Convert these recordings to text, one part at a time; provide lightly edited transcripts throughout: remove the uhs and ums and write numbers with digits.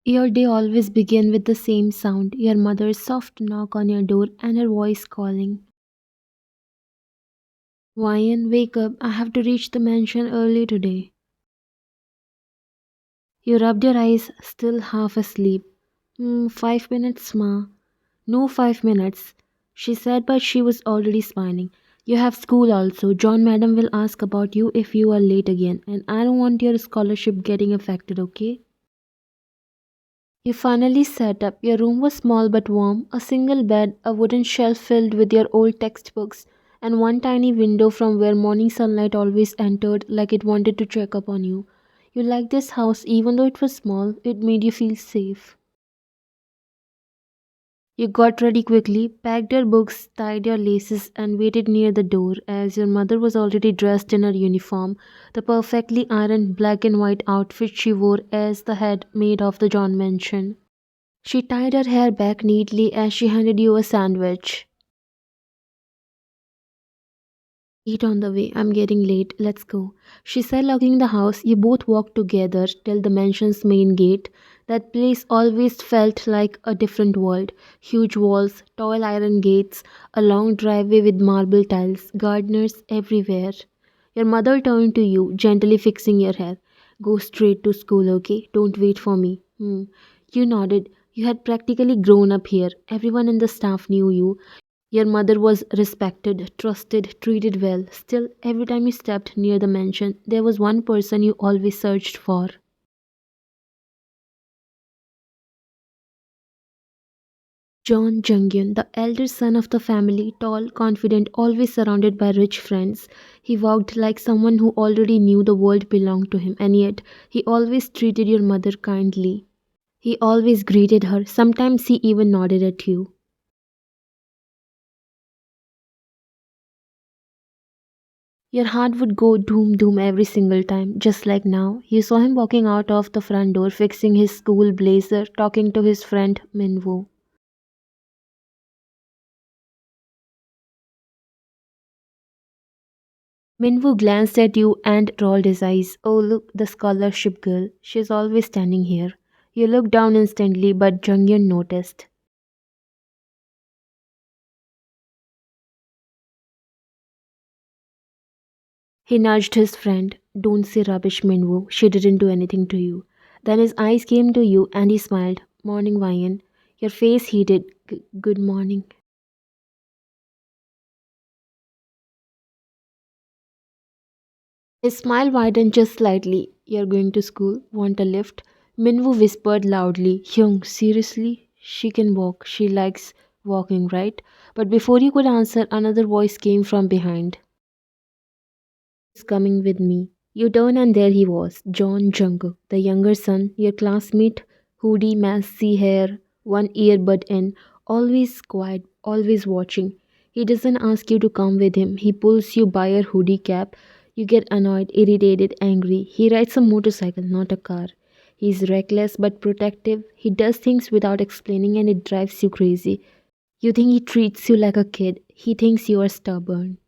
Your day always begin with the same sound, your mother's soft knock on your door and her voice calling. Ryan, wake up, I have to reach the mansion early today. You rubbed your eyes, still half asleep. 5 minutes, ma. No 5 minutes, she said, but she was already smiling. You have school also. John Madam will ask about you if you are late again, and I don't want your scholarship getting affected, okay? You finally sat up. Your room was small but warm, a single bed, a wooden shelf filled with your old textbooks, and one tiny window from where morning sunlight always entered like it wanted to check up on you. You liked this house even though it was small, it made you feel safe. You got ready quickly, packed your books, tied your laces, and waited near the door as your mother was already dressed in her uniform, the perfectly ironed black and white outfit she wore as the head maid of the John mansion. She tied her hair back neatly as she handed you a sandwich. Eat on the way, I'm getting late, let's go. She said, locking the house. You both walked together till the mansion's main gate. That place always felt like a different world. Huge walls, tall iron gates, a long driveway with marble tiles, gardeners everywhere. Your mother turned to you, gently fixing your hair. Go straight to school, okay? Don't wait for me. You nodded. You had practically grown up here. Everyone in the staff knew you. Your mother was respected, trusted, treated well. Still, every time you stepped near the mansion, there was one person you always searched for. John Jungyoon, the elder son of the family, tall, confident, always surrounded by rich friends. He walked like someone who already knew the world belonged to him, and yet he always treated your mother kindly. He always greeted her, sometimes he even nodded at you. Your heart would go doom doom every single time, just like now. You saw him walking out of the front door, fixing his school blazer, talking to his friend Minwoo. Minwoo glanced at you and rolled his eyes. Oh, look, the scholarship girl. She's always standing here. You looked down instantly, but Junghyun noticed. He nudged his friend. Don't say rubbish, Minwoo. She didn't do anything to you. Then his eyes came to you and he smiled. Morning, Ryan. Your face heated. Good morning. His smile widened just slightly. You're going to school? Want a lift? Minwoo whispered loudly. Hyung, seriously? She can walk. She likes walking, right? But before you could answer, another voice came from behind. He's coming with me. You turn and there he was, John Jungkook, the younger son, your classmate, hoodie, messy hair, one earbud in, always quiet, always watching. He doesn't ask you to come with him. He pulls you by your hoodie cap. You get annoyed, irritated, angry. He rides a motorcycle, not a car. He's reckless but protective. He does things without explaining and it drives you crazy. You think he treats you like a kid. He thinks you are stubborn.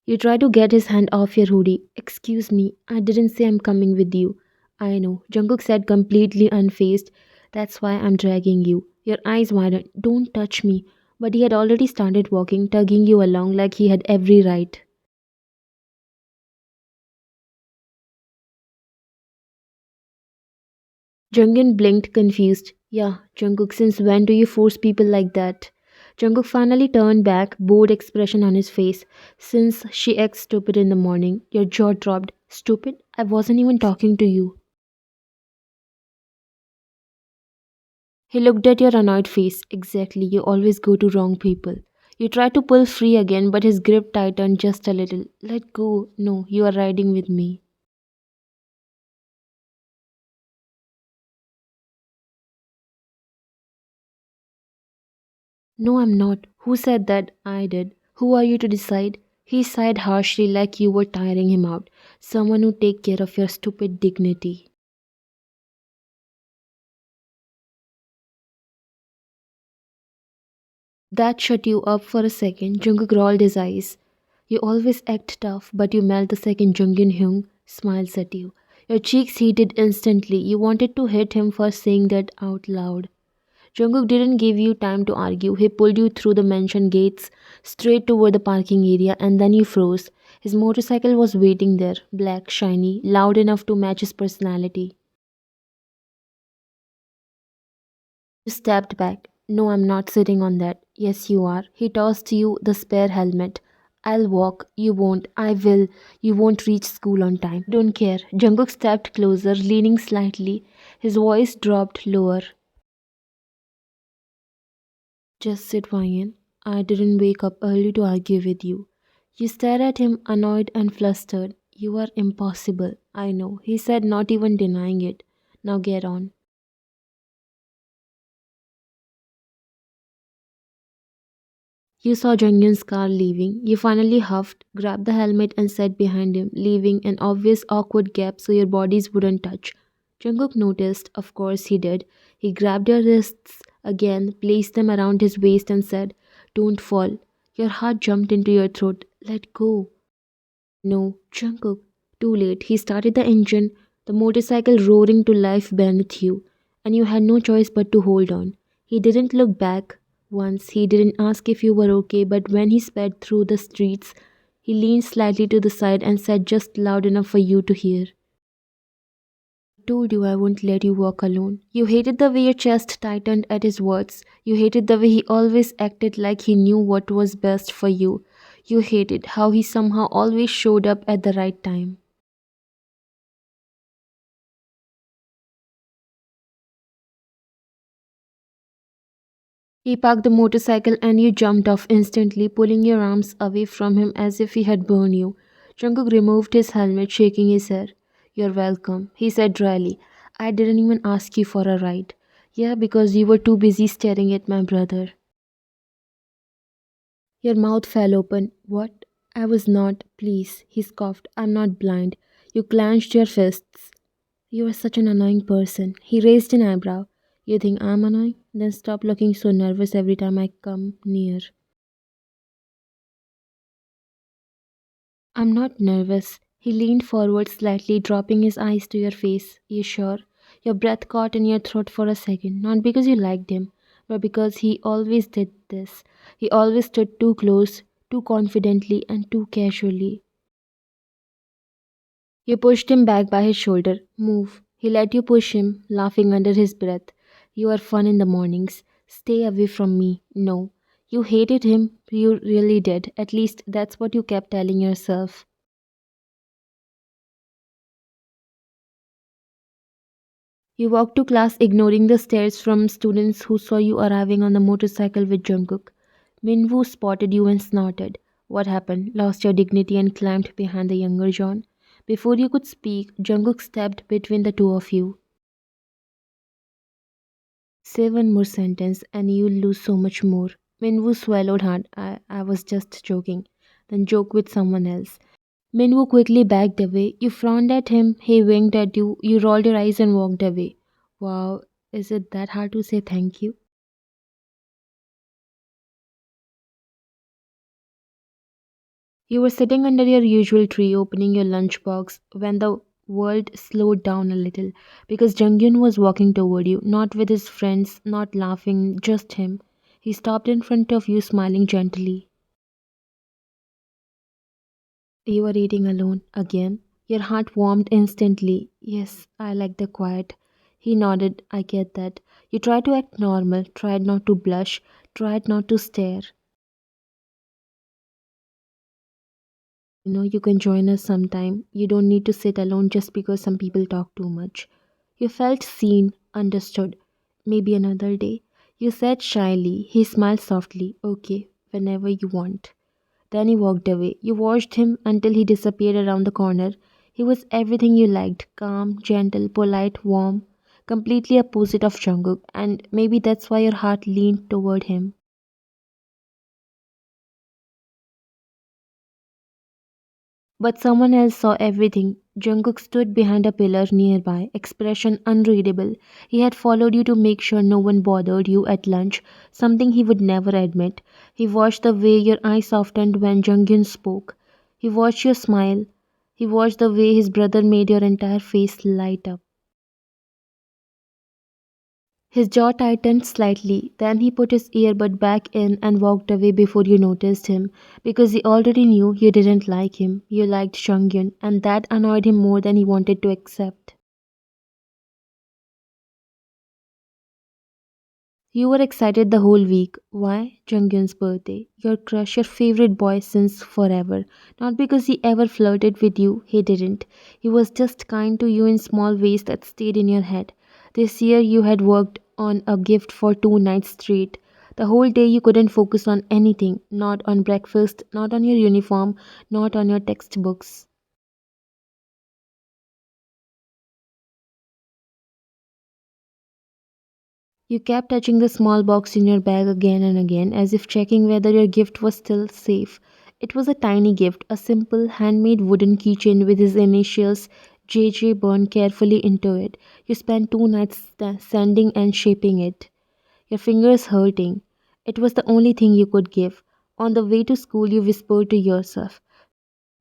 You try to get his hand off your hoodie. Excuse me, I didn't say I'm coming with you. I know, Jungkook said completely unfazed. That's why I'm dragging you. Your eyes widened. Don't touch me. But he had already started walking, tugging you along like he had every right. Jungin blinked, confused. Yeah, Jungkook, since when do you force people like that? Jungkook finally turned back, bored expression on his face. Since she acts stupid in the morning, your jaw dropped. Stupid? I wasn't even talking to you. He looked at your annoyed face. Exactly, you always go to wrong people. You try to pull free again, but his grip tightened just a little. Let go. No, you are riding with me. No, I'm not. Who said that? I did. Who are you to decide? He sighed harshly like you were tiring him out. Someone who take care of your stupid dignity. That shut you up for a second. Jungkook rolled his eyes. You always act tough, but you melt the second Jungin Hyung smiles at you. Your cheeks heated instantly. You wanted to hit him for saying that out loud. Jungkook didn't give you time to argue. He pulled you through the mentioned gates, straight toward the parking area, and then you froze. His motorcycle was waiting there, black, shiny, loud enough to match his personality. You stepped back. No, I'm not sitting on that. Yes, you are. He tossed you the spare helmet. I'll walk. You won't. I will. You won't reach school on time. Don't care. Jungkook stepped closer, leaning slightly. His voice dropped lower. Just sit, Ryan. I didn't wake up early to argue with you. You stared at him, annoyed and flustered. You are impossible. I know, he said, not even denying it. Now get on. You saw Junghyun's car leaving. You finally huffed, grabbed the helmet, and sat behind him, leaving an obvious awkward gap so your bodies wouldn't touch. Jungkook noticed, of course he did. He grabbed your wrists again, placed them around his waist, and said, don't fall. Your heart jumped into your throat. Let go. No, Jungkook. Too late. He started the engine, the motorcycle roaring to life beneath you, and you had no choice but to hold on. He didn't look back once, he didn't ask if you were okay, but when he sped through the streets, he leaned slightly to the side and said just loud enough for you to hear. Told you I won't let you walk alone. You hated the way your chest tightened at his words. You hated the way he always acted like he knew what was best for you. You hated how he somehow always showed up at the right time. He parked the motorcycle and you jumped off instantly, pulling your arms away from him as if he had burned you. Jungkook removed his helmet, shaking his head. You're welcome, he said dryly. I didn't even ask you for a ride. Yeah, because you were too busy staring at my brother. Your mouth fell open. What? I was not. Please, he scoffed. I'm not blind. You clenched your fists. You are such an annoying person. He raised an eyebrow. You think I'm annoying? Then stop looking so nervous every time I come near. I'm not nervous. He leaned forward slightly, dropping his eyes to your face. You sure? Your breath caught in your throat for a second, not because you liked him, but because he always did this. He always stood too close, too confidently, and too casually. You pushed him back by his shoulder. Move. He let you push him, laughing under his breath. You are fun in the mornings. Stay away from me. No. You hated him. You really did. At least that's what you kept telling yourself. You walked to class ignoring the stares from students who saw you arriving on the motorcycle with Jungkook. Minwoo spotted you and snorted. What happened? Lost your dignity and climbed behind the younger John. Before you could speak, Jungkook stepped between the two of you. Say one more sentence and you'll lose so much more. Minwoo swallowed hard. I was just joking. Then joke with someone else. Minwoo quickly backed away. You frowned at him. He winked at you. You rolled your eyes and walked away. Wow, is it that hard to say thank you? You were sitting under your usual tree opening your lunchbox when the world slowed down a little because Junghyun was walking toward you, not with his friends, not laughing, just him. He stopped in front of you, smiling gently. You were eating alone again. Your heart warmed instantly. Yes, I like the quiet. He nodded. I get that. You tried to act normal, tried not to blush, tried not to stare. You can join us sometime. You don't need to sit alone just because some people talk too much. You felt seen, understood. Maybe another day. You said shyly. He smiled softly. Okay, whenever you want. Then he walked away. You watched him until he disappeared around the corner. He was everything you liked, calm, gentle, polite, warm, completely opposite of Jungkook, and maybe that's why your heart leaned toward him. But someone else saw everything. Jungkook stood behind a pillar nearby, expression unreadable. He had followed you to make sure no one bothered you at lunch, something he would never admit. He watched the way your eyes softened when Junghyun spoke. He watched your smile, He watched the way his brother made your entire face light up. His jaw tightened slightly, then he put his earbud back in and walked away before you noticed him, because he already knew you didn't like him. You liked Junghyun, and that annoyed him more than he wanted to accept. You were excited the whole week. Why? Junghyun's birthday. Your crush, your favorite boy since forever. Not because he ever flirted with you, he didn't. He was just kind to you in small ways that stayed in your head. This year you had worked on a gift for 2 nights straight. The whole day you couldn't focus on anything. Not on breakfast, not on your uniform, not on your textbooks. You kept touching the small box in your bag again and again, as if checking whether your gift was still safe. It was a tiny gift, a simple handmade wooden keychain with his initials JJ burned carefully into it. You spent 2 nights sanding and shaping it, your fingers hurting. It was the only thing you could give. On the way to school, you whispered to yourself,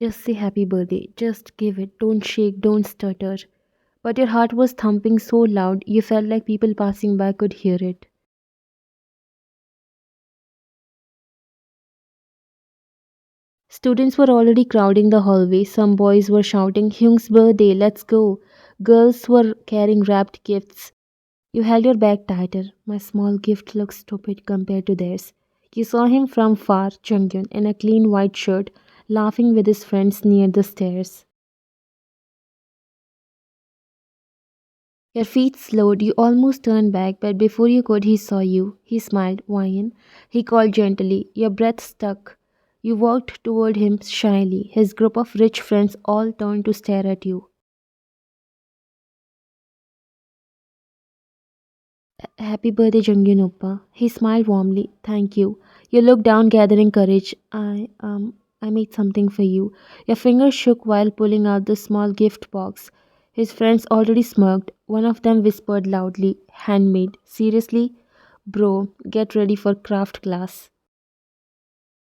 just say happy birthday, just give it, don't shake, don't stutter. But your heart was thumping so loud you felt like people passing by could hear it. Students were already crowding the hallway. Some boys were shouting, Hyung's birthday, let's go. Girls were carrying wrapped gifts. You held your bag tighter. My small gift looked stupid compared to theirs. You saw him from far, Junghyun, in a clean white shirt, laughing with his friends near the stairs. Your feet slowed, you almost turned back, but before you could, he saw you. He smiled, Wyan. He called gently. Your breath stuck. You walked toward him shyly. His group of rich friends all turned to stare at you. Happy birthday, Junghyun Oppa. He smiled warmly. Thank you. You looked down, gathering courage. I made something for you. Your fingers shook while pulling out the small gift box. His friends already smirked. One of them whispered loudly, handmade. Seriously? Bro, get ready for craft class.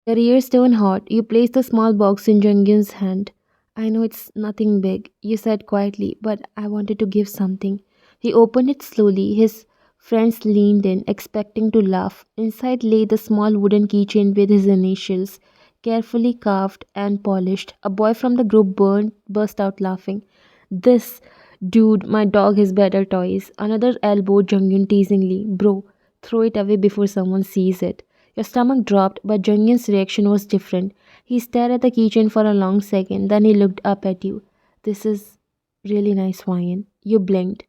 Your ears turned hot. You placed the small box in Junghyun's hand. I know it's nothing big, you said quietly, but I wanted to give something. He opened it slowly. His friends leaned in, expecting to laugh. Inside lay the small wooden keychain with his initials, carefully carved and polished. A boy from the group burst out laughing. This dude, my dog has better toys. Another elbowed Junghyun teasingly. Bro, throw it away before someone sees it. Your stomach dropped, but Junghyun's reaction was different. He stared at the keychain for a long second, then he looked up at you. This is really nice, Ryan. You blinked.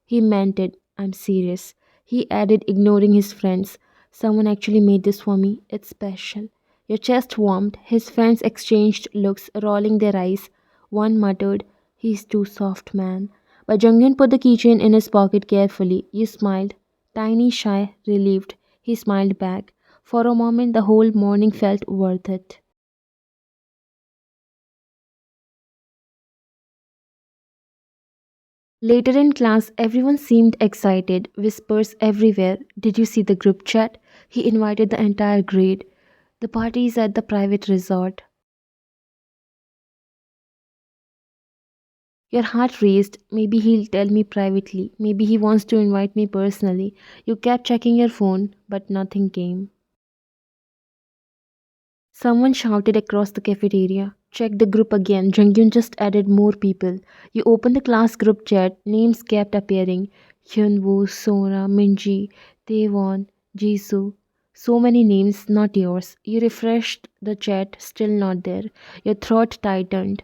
He meant it. I'm serious. He added, ignoring his friends. Someone actually made this for me. It's special. Your chest warmed. His friends exchanged looks, rolling their eyes. One muttered, He's too soft, man. But Junghyun put the keychain in his pocket carefully. You smiled. Tiny, shy, relieved. He smiled back. For a moment, the whole morning felt worth it. Later in class, everyone seemed excited, whispers everywhere. Did you see the group chat? He invited the entire grade. The party is at the private resort. Your heart raced. Maybe he'll tell me privately. Maybe he wants to invite me personally. You kept checking your phone, but nothing came. Someone shouted across the cafeteria. Check the group again. Junghyun just added more people. You opened the class group chat. Names kept appearing. Hyunwoo, Sora, Minji, Taewon, Jisoo. So many names, not yours. You refreshed the chat, still not there. Your throat tightened.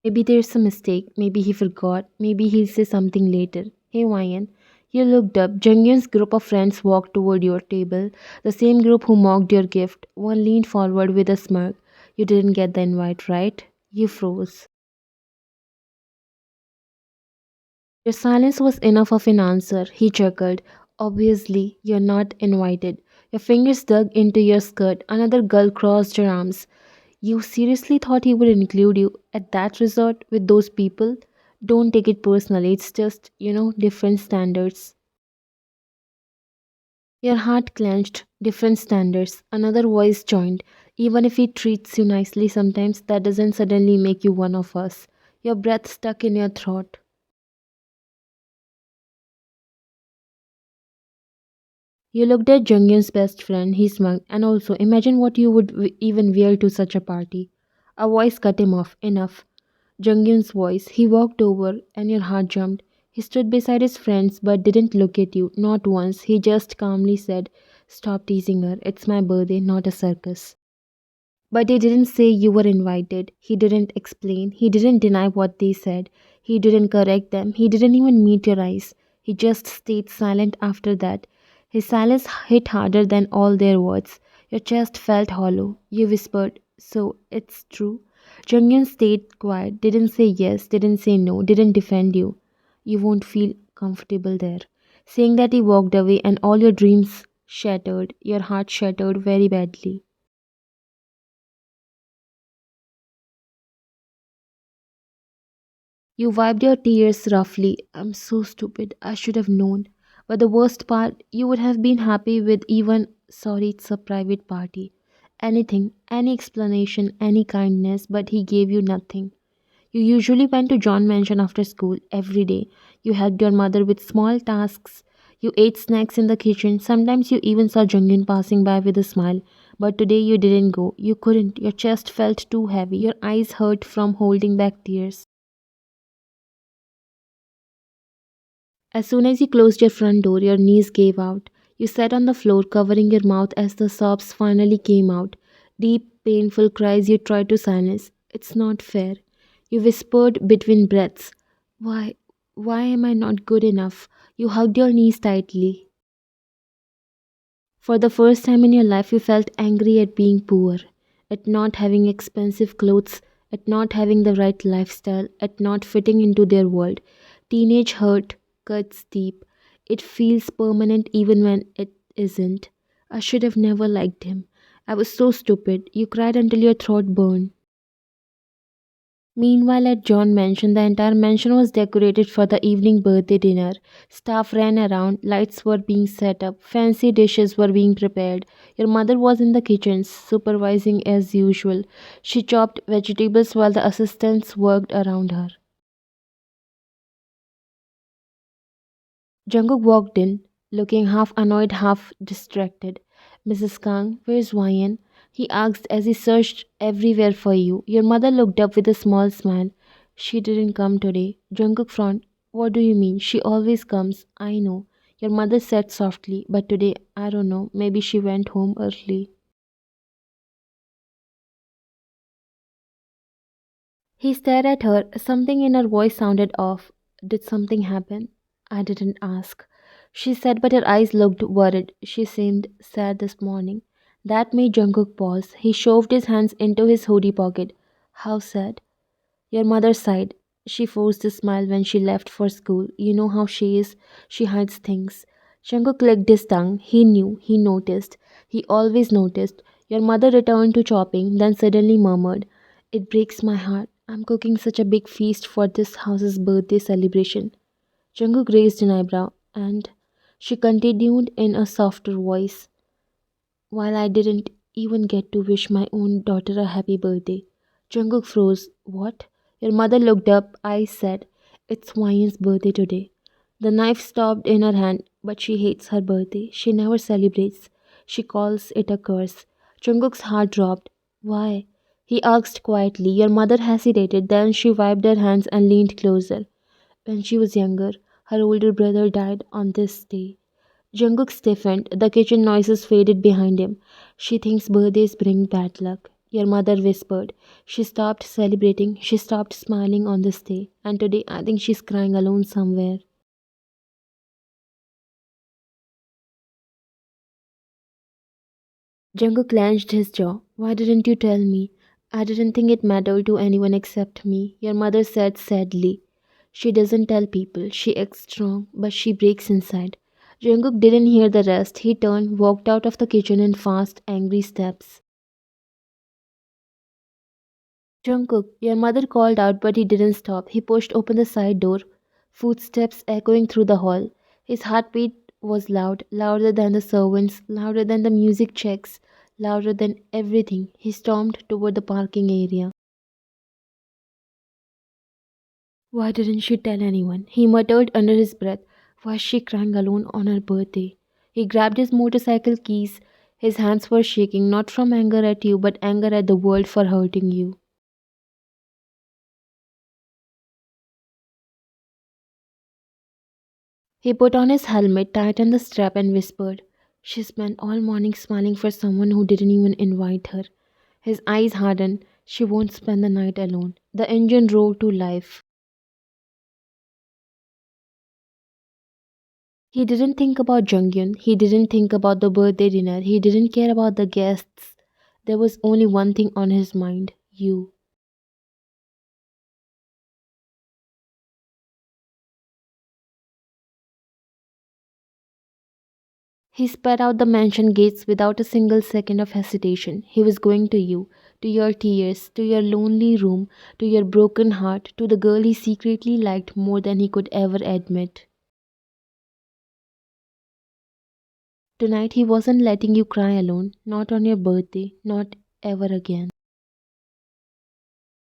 Maybe there's a mistake. Maybe he forgot. Maybe he'll say something later. Hey, Ryan. You looked up. Junghyun's group of friends walked toward your table. The same group who mocked your gift. One leaned forward with a smirk. You didn't get the invite, right? You froze. Your silence was enough of an answer. He chuckled. Obviously, you're not invited. Your fingers dug into your skirt. Another girl crossed her arms. You seriously thought he would include you at that resort with those people? Don't take it personally, it's just, different standards. Your heart clenched, different standards. Another voice joined. Even if he treats you nicely sometimes, that doesn't suddenly make you one of us. your breath stuck in your throat. You looked at Junghyun's best friend, he smiled, and also imagine what you would even wear to such a party. A voice cut him off. Enough. Junghyun's voice. He walked over, and your heart jumped. He stood beside his friends but didn't look at you, not once. He just calmly said, "Stop teasing her. It's my birthday, not a circus." But he didn't say you were invited. He didn't explain. He didn't deny what they said. He didn't correct them. He didn't even meet your eyes. He just stayed silent after that. His silence hit harder than all their words. Your chest felt hollow. You whispered, "So it's true." Junghyun stayed quiet, didn't say yes, didn't say no, didn't defend you. You won't feel comfortable there. Saying that, he walked away, and all your dreams shattered. Your heart shattered very badly. You wiped your tears roughly. "I'm so stupid. I should have known." But the worst part, you would have been happy with even, "Sorry, it's a private party." Anything, any explanation, any kindness, but he gave you nothing. You usually went to John Mansion after school every day. You helped your mother with small tasks. You ate snacks in the kitchen. Sometimes you even saw Jungin passing by with a smile. But today you didn't go. You couldn't. Your chest felt too heavy. Your eyes hurt from holding back tears. As soon as you closed your front door, your knees gave out. You sat on the floor, covering your mouth as the sobs finally came out. Deep, painful cries you tried to silence. "It's not fair." You whispered between breaths. "Why? Why am I not good enough?" You hugged your knees tightly. For the first time in your life, you felt angry at being poor, at not having expensive clothes, at not having the right lifestyle, at not fitting into their world. Teenage hurt cuts deep. It feels permanent even when it isn't. "I should have never liked him. I was so stupid." You cried until your throat burned. Meanwhile, at John Mansion, the entire mansion was decorated for the evening birthday dinner. Staff ran around, lights were being set up, fancy dishes were being prepared. Your mother was in the kitchen, supervising as usual. She chopped vegetables while the assistants worked around her. Jungkook walked in, looking half annoyed, half distracted. "Mrs. Kang, where's Wyan?" he asked as he searched everywhere for you. Your mother looked up with a small smile. "She didn't come today." Jungkook frowned. "What do you mean? She always comes." "I know." Your mother said softly, "But today, I don't know. Maybe she went home early." He stared at her. Something in her voice sounded off. "Did something happen?" "I didn't ask," she said, but her eyes looked worried. "She seemed sad this morning." That made Jungkook pause. He shoved his hands into his hoodie pocket. "How sad?" Your mother sighed. "She forced a smile when she left for school. You know how she is. She hides things." Jungkook clicked his tongue. He knew. He noticed. He always noticed. Your mother returned to chopping, then suddenly murmured, "It breaks my heart. I'm cooking such a big feast for this house's birthday celebration." Jungkook raised an eyebrow, and she continued in a softer voice, "While I didn't even get to wish my own daughter a happy birthday." Jungkook froze. "What?" Your mother looked up. I said, "It's Wyan's birthday today." The knife stopped in her hand, but she hates her birthday. She never celebrates. She calls it a curse. Jungkook's heart dropped. "Why?" he asked quietly. Your mother hesitated, then she wiped her hands and leaned closer. "When she was younger, her older brother died on this day." Jungkook stiffened. The kitchen noises faded behind him. "She thinks birthdays bring bad luck." Your mother whispered. "She stopped celebrating. She stopped smiling on this day. And today I think she's crying alone somewhere." Jungkook clenched his jaw. "Why didn't you tell me?" "I didn't think it mattered to anyone except me," your mother said sadly. "She doesn't tell people. She acts strong, but she breaks inside." Jungkook didn't hear the rest. He turned, walked out of the kitchen in fast, angry steps. "Jungkook," your mother called out, but he didn't stop. He pushed open the side door, footsteps echoing through the hall. His heartbeat was loud, louder than the servants, louder than the music checks, louder than everything. He stormed toward the parking area. Why didn't she tell anyone? He muttered under his breath. Why is she crying alone on her birthday? He grabbed his motorcycle keys. His hands were shaking, not from anger at you, but anger at the world for hurting you. He put on his helmet, tightened the strap, and whispered. She spent all morning smiling for someone who didn't even invite her. His eyes hardened. She won't spend the night alone. The engine roared to life. He didn't think about Junghyun. He didn't think about the birthday dinner. He didn't care about the guests. There was only one thing on his mind you. He sped out the mansion gates without a single second of hesitation. He was going to you, to your tears, to your lonely room, to your broken heart, to the girl he secretly liked more than he could ever admit. Tonight he wasn't letting you cry alone, not on your birthday, not ever again.